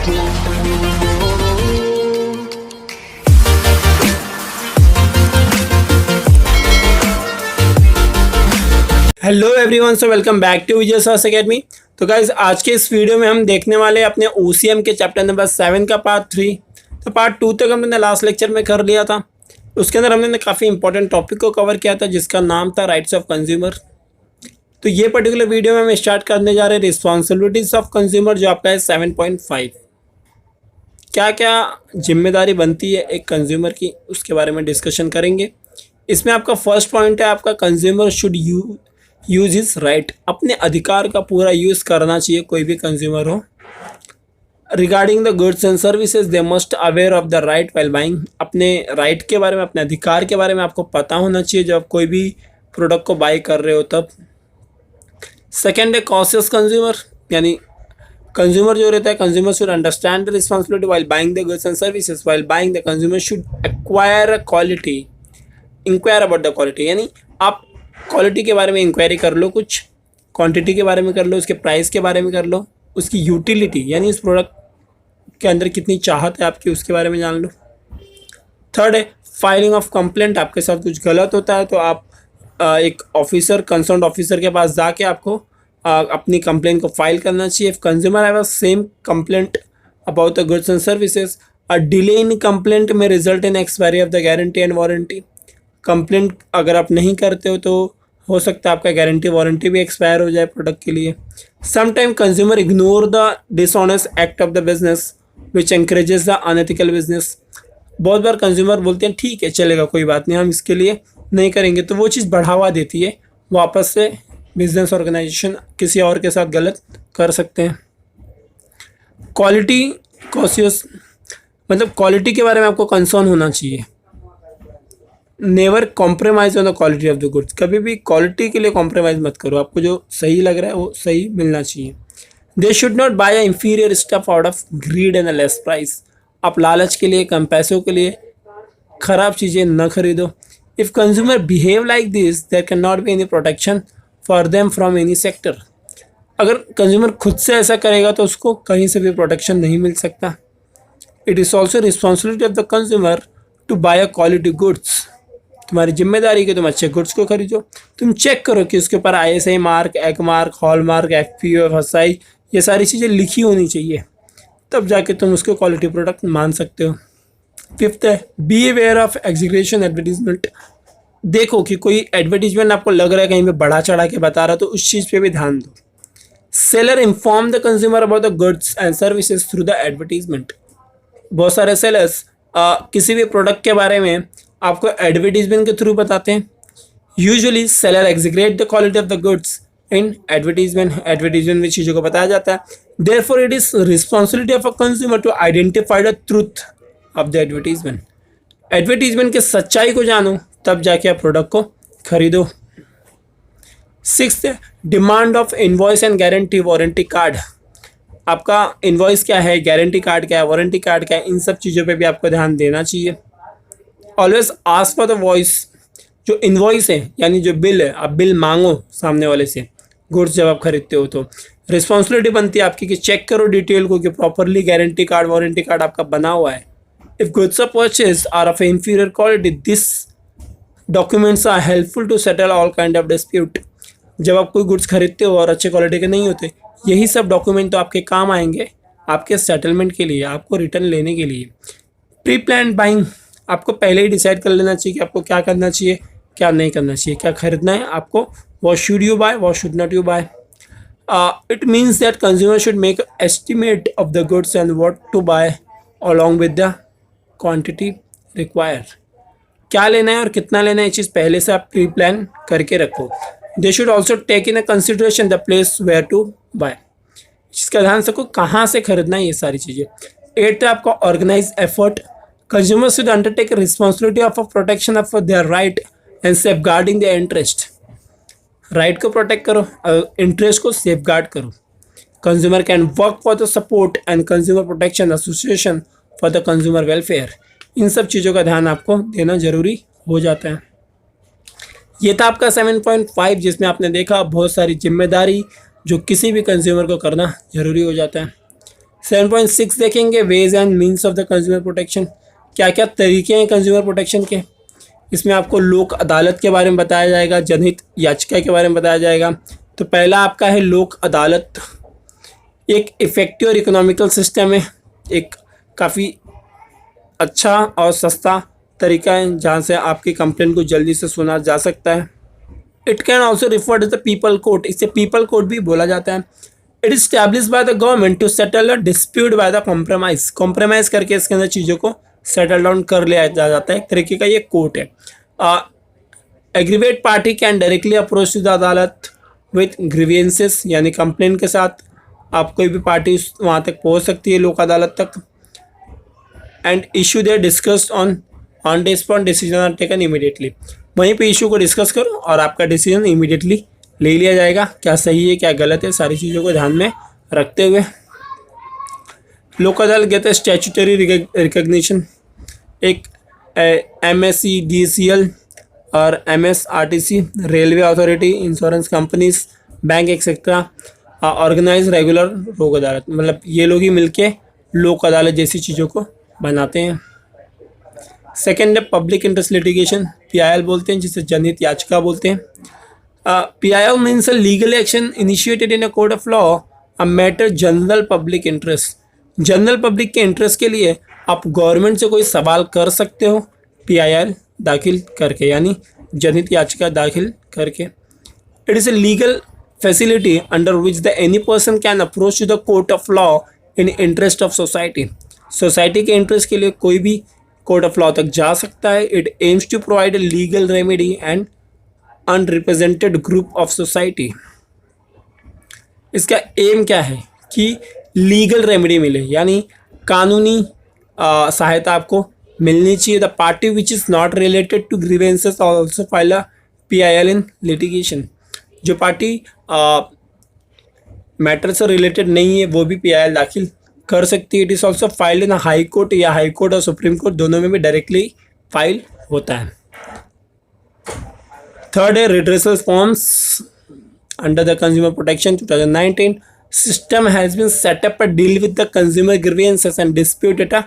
Hello everyone, so welcome back to Vijay Sahas academy. तो guys आज के इस वीडियो में हम देखने वाले अपने OCM के चैप्टर नंबर 7 का पार्ट 3। तो पार्ट 2 तक हमने लास्ट लेक्चर में कर लिया था। उसके अंदर हमने काफ़ी इंपॉर्टेंट टॉपिक को कवर किया था जिसका नाम था राइट्स ऑफ कंज्यूमर। तो ये पर्टिकुलर वीडियो में हम स्टार्ट करने जा रहे हैं रिस्पॉन्सिबिलिटीज ऑफ कंज्यूमर, जो आपका है 7.5। क्या क्या जिम्मेदारी बनती है एक कंज्यूमर की, उसके बारे में डिस्कशन करेंगे। इसमें आपका फर्स्ट पॉइंट है आपका consumer should use his right. अपने अधिकार का पूरा यूज़ करना चाहिए कोई भी कंज्यूमर हो। Regarding the goods and services they must aware of the right while buying. अपने राइट के बारे में, अपने अधिकार के बारे में आपको पता होना चाहिए जब कोई भी प्रोडक्ट को बाई कर रहे हो तब। सेकेंड है कॉशियस कंज्यूमर, यानी कंज्यूमर जो रहता है, consumer should understand the responsibility while buying the goods and services. While buying the consumer should acquire quality, inquire about the quality, यानी आप क्वालिटी के बारे में इंक्वायरी कर लो, कुछ क्वांटिटी के बारे में कर लो, उसके प्राइस के बारे में कर लो, उसकी यूटिलिटी यानी इस प्रोडक्ट के अंदर कितनी चाहत है आपकी, उसके बारे में जान लो। थर्ड है फाइलिंग ऑफ कंप्लेंट। आपके साथ कुछ गलत होता है तो आप एक ऑफिसर, कंसर्न ऑफिसर के पास जाके आपको अपनी कंप्लेंट को फाइल करना चाहिए। Consumer have a same complaint about the goods and services, a delay in complaint में result in expiry of the guarantee and warranty. Complaint अगर आप नहीं करते हो तो हो सकता है आपका गारंटी वारंटी भी एक्सपायर हो जाए प्रोडक्ट के लिए। Sometime consumer ignore the dishonest act of the business which encourages the unethical business. बहुत बार कंज्यूमर बोलते हैं ठीक है चलेगा, कोई बात नहीं, हम इसके लिए नहीं करेंगे, तो वो चीज़ बढ़ावा देती है, वापस से बिजनेस ऑर्गेनाइजेशन किसी और के साथ गलत कर सकते हैं। क्वालिटी कॉशियस, मतलब क्वालिटी के बारे में आपको कंसर्न होना चाहिए। Never compromise on the quality of the goods. कभी भी क्वालिटी के लिए कॉम्प्रोमाइज़ मत करो, आपको जो सही लग रहा है वो सही मिलना चाहिए। They should not buy a inferior stuff out of greed and a less price. आप लालच के लिए, कम पैसों के लिए ख़राब चीज़ें न खरीदो। If consumer behave like this there can not be any protection for them from any sector. अगर कंज्यूमर खुद से ऐसा करेगा तो उसको कहीं से भी प्रोटेक्शन नहीं मिल सकता। It is also responsibility of the consumer to buy a quality goods. तुम्हारी जिम्मेदारी कि तुम अच्छे गुड्स को खरीदो। तुम चेक करो कि उसके ऊपर ISI mark, EC mark, hall mark, FPO, FSI, ये सारी चीज़ें लिखी होनी चाहिए, तब जाके तुम उसको क्वालिटी प्रोडक्ट मान सकते हो। फिफ्थ है be aware of execution advertisement. देखो कि कोई एडवर्टीजमेंट आपको लग रहा है कहीं पे बढ़ा चढ़ा के बता रहा, तो उस चीज़ पे भी ध्यान दो। Seller inform the consumer about the goods and services through the advertisement. बहुत सारे सेलर्स किसी भी प्रोडक्ट के बारे में आपको एडवर्टीजमेंट के थ्रू बताते हैं। Usually seller exaggerate the quality of the goods in advertisement. Advertisement में चीज़ों को बताया जाता है। Therefore it is responsibility of a consumer to identify the truth of the advertisement. Advertisement की सच्चाई को जानो, तब जाके आप प्रोडक्ट को खरीदो। Sixth, demand of invoice and guarantee warranty card. आपका इनवॉइस क्या है, गारंटी कार्ड क्या है, वारंटी कार्ड क्या है, इन सब चीज़ों पे भी आपको ध्यान देना चाहिए। Always ask for the voice. जो इनवॉइस है यानी जो बिल है, आप बिल मांगो सामने वाले से गुड्स जब आप खरीदते हो, तो रिस्पॉन्सिबिलिटी बनती है आपकी कि चेक करो डिटेल को कि properly guarantee card, warranty card आपका बना हुआ है। If goods are purchase are of inferior quality, this documents are helpful to settle all kind of dispute. जब आप कोई गुड्स खरीदते हो और अच्छे क्वालिटी के नहीं होते, यही सब डॉक्यूमेंट तो आपके काम आएंगे आपके सेटलमेंट के लिए, आपको रिटर्न लेने के लिए। प्री प्लान बाइंग, आपको पहले ही डिसाइड कर लेना चाहिए कि आपको क्या करना चाहिए, क्या नहीं करना चाहिए, क्या खरीदना है आपको, what should you buy, what should not you buy. It means that consumer should make estimate of the goods and what to buy along with the quantity require. क्या लेना है और कितना लेना है, ये चीज़ पहले से आप प्री प्लान करके रखो। They should also take in a consideration the place where to buy. इसका ध्यान रखो कहाँ से खरीदना है, ये सारी चीज़ें। एट, आपका organise effort. Consumers should undertake a responsibility of a protection of their right and safeguarding their interest. Right को प्रोटेक्ट करो, इंटरेस्ट को सेफगार्ड करो। Consumer can work for the support and consumer protection association for the consumer welfare. इन सब चीज़ों का ध्यान आपको देना जरूरी हो जाता है। ये था आपका 7.5, जिसमें आपने देखा बहुत सारी जिम्मेदारी जो किसी भी कंज्यूमर को करना जरूरी हो जाता है। 7.6 देखेंगे ways and means of the consumer protection, क्या क्या तरीके हैं कंज्यूमर प्रोटेक्शन के। इसमें आपको लोक अदालत के बारे में बताया जाएगा, जनहित याचिका के बारे में बताया जाएगा। तो पहला आपका है लोक अदालत। एक इफ़ेक्टिव और इकोनॉमिकल सिस्टम है, एक काफ़ी अच्छा और सस्ता तरीका है जहाँ से आपकी कंप्लेंट को जल्दी से सुना जा सकता है। It can also referred as the people court, इसे पीपल कोर्ट भी बोला जाता है। It is establish by the government to settle a dispute by the compromise, compromise करके इसके अंदर चीज़ों को सेटल डाउन कर लिया जाता है, एक तरीके का ये कोर्ट है। Aggrieved party can directly approach to the adalat with grievances, यानी कंप्लेंट के साथ आप कोई भी पार्टी वहाँ तक पहुँच सकती है लोक अदालत तक। And issue there discussed on the spot decision are taken immediately, वहीं पे इशू को डिस्कस करो और आपका डिसीजन इमीडिएटली ले लिया जाएगा, क्या सही है क्या गलत है, सारी चीज़ों को ध्यान में रखते हुए। लोक अदालत कहते हैं स्टैट्यूटरी रिकग्निशन, एक MSC DCL और MSRTC, railway authority, insurance companies, bank etcetera organise regular Lok Adalat, मतलब ये लोग ही मिलके लोक अदालत जैसी चीज़ों को बनाते हैं। सेकेंड है पब्लिक इंटरेस्ट लिटिगेशन, PIL बोलते हैं, जिसे जनहित याचिका बोलते हैं। PIL means a legal action initiated in a court of law a matter general public interest, general public के इंटरेस्ट के लिए आप गवर्नमेंट से कोई सवाल कर सकते हो PIL दाखिल करके, यानी जनहित याचिका दाखिल करके। It is a legal facility under which the any person can approach to the court of law in interest of society, society के इंटरेस्ट के लिए कोई भी कोर्ट ऑफ लॉ तक जा सकता है। It aims to provide a legal remedy and unrepresented group of society, इसका एम क्या है कि लीगल रेमेडी मिले, यानी कानूनी सहायता आपको मिलनी चाहिए। The party which is not related to grievances also file a PIL in litigation, जो पार्टी मैटर से रिलेटेड नहीं है वो भी PIL दाखिल कर सकती है। It is also filed in high court, या हाई कोर्ट और सुप्रीम कोर्ट दोनों में भी डायरेक्टली फाइल होता है। थर्ड है redressal forms under the consumer protection 2019 system has been set up to deal with the consumer grievances and dispute at a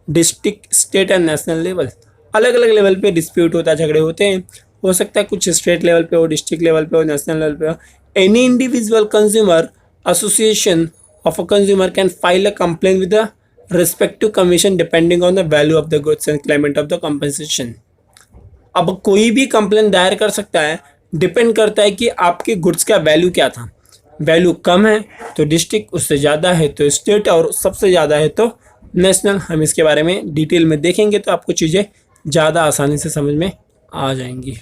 district, state and national level. अलग अलग level पे dispute होता है, झगड़े होते हैं, हो सकता है कुछ स्टेट लेवल पे हो, डिस्ट्रिक्ट लेवल पे हो, नेशनल लेवल पे हो। Any individual consumer association of a consumer can file a complaint with the respective commission depending on the value of the goods and claimant of the compensation। अब कोई भी complaint दायर कर सकता है, डिपेंड करता है कि आपके गुड्स का वैल्यू क्या था। वैल्यू कम है तो डिस्ट्रिक्ट, उससे ज़्यादा है तो स्टेट, और सबसे ज़्यादा है तो नेशनल। हम इसके बारे में डिटेल में देखेंगे तो आपको चीज़ें ज़्यादा आसानी से समझ में आ जाएंगी।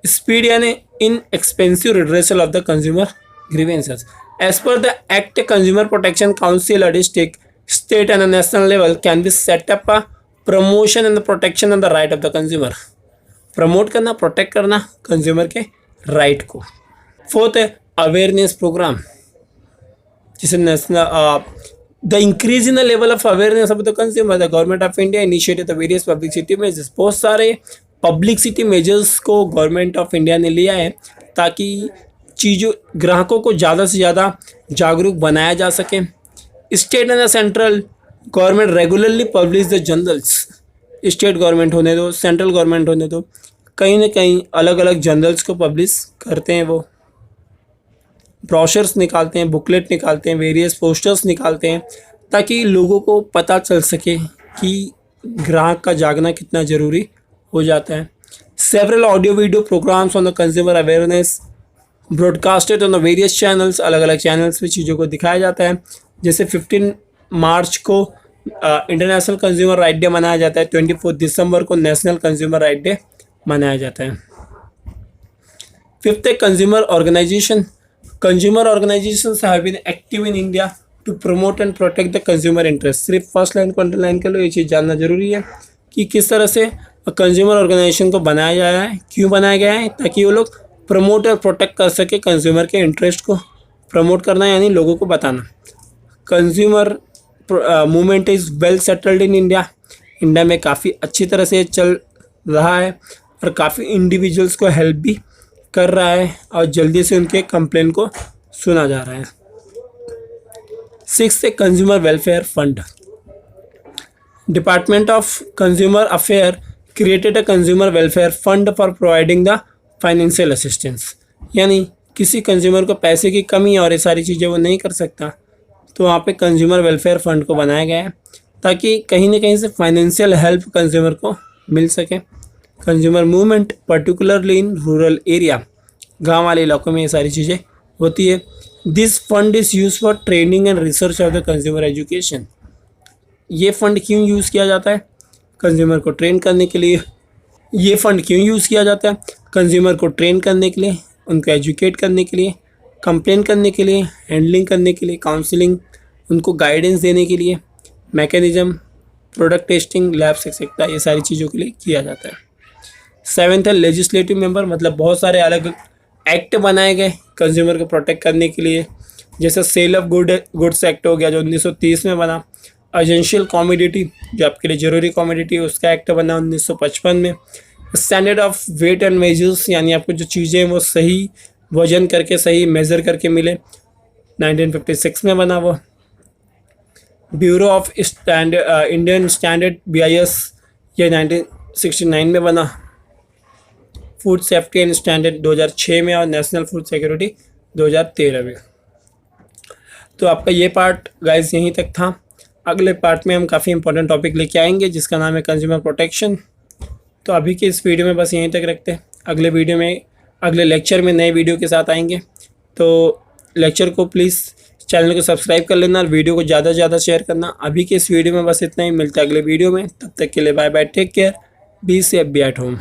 स्पीड यानी inexpensive redressal of the consumer grievances. As per the Act, Consumer Protection Council at district, state and a national level can be set up a promotion and the protection of the right of the consumer। Promote करना, protect करना consumer के right को। Fourth है awareness programme, जिसे national the increase in the level of awareness of the consumer, the government of India initiated the various publicity measures. बहुत सारे publicity measures को government of India ने लिया है ताकि चीज़ों ग्राहकों को ज़्यादा से ज़्यादा जागरूक बनाया जा सके। State and central government regularly publish the journals, state government होने दो, सेंट्रल गवर्नमेंट होने दो, कहीं ना कहीं अलग अलग जर्नल्स को पब्लिश करते हैं। वो ब्रोशर्स निकालते हैं, बुकलेट निकालते हैं, वेरियस पोस्टर्स निकालते हैं, ताकि लोगों को पता चल सके कि ग्राहक का जागना कितना ज़रूरी हो जाता है। Several audio video programmes on the consumer awareness broadcasted on the various channels, अलग अलग चैनल्स पे चीज़ों को दिखाया जाता है। जैसे 15 मार्च को इंटरनेशनल कंज्यूमर राइट डे मनाया जाता है, 24 दिसंबर को नेशनल कंज्यूमर राइट डे मनाया जाता है। फिफ्थ है consumer organisation. Consumer organisations have been active in India to promote and protect the consumer interest. सिर्फ फर्स्ट लाइन को अंडरलाइन कर लो, ये चीज़ जानना जरूरी है कि किस तरह से कंज्यूमर ऑर्गेनाइजेशन को बनाया गया है, क्यों बनाया गया है, ताकि वो लोग प्रमोट और प्रोटेक्ट कर सके कंज्यूमर के इंटरेस्ट को। प्रमोट करना यानी लोगों को बताना। Consumer movement is well settled in India. India में काफ़ी अच्छी तरह से चल रहा है और काफ़ी इंडिविजुअल्स को हेल्प भी कर रहा है और जल्दी से उनके कंप्लेन को सुना जा रहा है। सिक्स है consumer welfare fund. Department of consumer affair created a consumer welfare fund for providing the financial assistance. यानी किसी कंज्यूमर को पैसे की कमी और ये सारी चीज़ें वो नहीं कर सकता, तो वहाँ पे कंज्यूमर वेलफेयर फंड को बनाया गया है ताकि कहीं ना कहीं से फाइनेंशियल हेल्प कंज्यूमर को मिल सके। Consumer movement particularly in rural area, गांव वाले इलाकों में ये सारी चीज़ें होती है। This fund is use for training and research of the consumer education. ये फंड क्यों यूज़ किया जाता है? कंज्यूमर को ट्रेन करने के लिए। ये फंड क्यों यूज़ किया जाता है? कंज्यूमर को ट्रेन करने के लिए, उनको एजुकेट करने के लिए, कंप्लेन करने के लिए, हैंडलिंग करने के लिए, काउंसलिंग, उनको गाइडेंस देने के लिए, mechanism, product testing, labs etcetera, ये सारी चीज़ों के लिए किया जाता है। सेवेंथ है लेजिस्लेटिव मेंबर, मतलब बहुत सारे अलग एक्ट बनाए गए कंज्यूमर को प्रोटेक्ट करने के लिए। जैसे सेल ऑफ गुड्स एक्ट हो गया जो 1930 में बना। एसेंशियल कमोडिटी, जो आपके लिए ज़रूरी कमोडिटी है, उसका एक्ट बना 1955 में। Standard of weight and measures, यानी आपको जो चीज़ें वो सही वजन करके सही मेज़र करके मिले, 1956 में बना वो। Bureau of Indian standard BIS, ये 1969 में बना। फूड सेफ्टी एंड स्टैंडर्ड 2006 में, और नेशनल फूड सिक्योरिटी 2013 में। तो आपका ये पार्ट गाइस यहीं तक था। अगले पार्ट में हम काफ़ी इंपॉर्टेंट टॉपिक लेके आएंगे जिसका नाम है कंज्यूमर प्रोटेक्शन। तो अभी के इस वीडियो में बस यहीं तक रखते हैं। अगले वीडियो में, अगले लेक्चर में नए वीडियो के साथ आएंगे। तो लेक्चर को प्लीज़ चैनल को सब्सक्राइब कर लेना और वीडियो को ज़्यादा से ज़्यादा शेयर करना। अभी के इस वीडियो में बस इतना ही, मिलता है अगले वीडियो में। तब तक के लिए bye bye, take care, be safe, be at home.